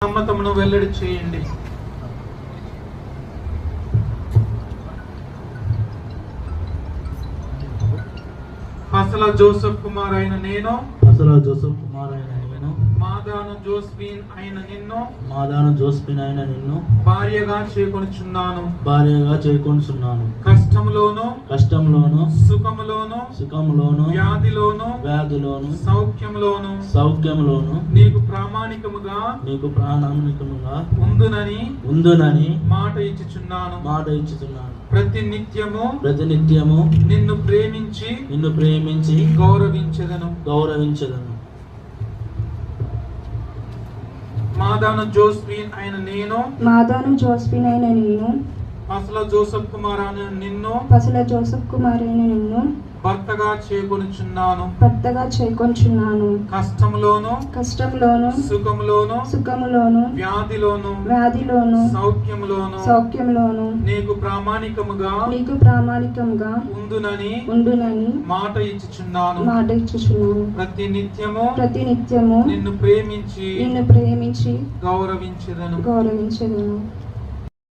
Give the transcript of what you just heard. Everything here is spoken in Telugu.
సమ్మతమును వెల్లడి చేయండి. పసల జోసెఫ్ కుమార్ అయిన నేను మాదాను జోస్ఫిన్ అయిన నిన్ను భార్యగా చేకొనుచున్నాను. కష్టములోను సుఖములోను వ్యాధిలోను సౌఖ్యములోను నీకు ప్రామాణికముగా ఉందునని మాట ఇచ్చుచున్నాను. ప్రతి నిత్యము నిన్ను ప్రేమించి గౌరవించెదను. మాదాను జోస్ఫిన్ అయిన నేను పసల జోసెఫ్ కుమార్ అయిన నిన్ను భర్తగా చేకొనుచున్నాను. కష్టములోను సుఖములోను వ్యాధిలోను సౌఖ్యములోను నీకు ప్రామాణికముగా ఉండునని మాట ఇచ్చుచున్నాను. ప్రతి నిత్యము నిన్ను ప్రేమించి గౌరవించెదను.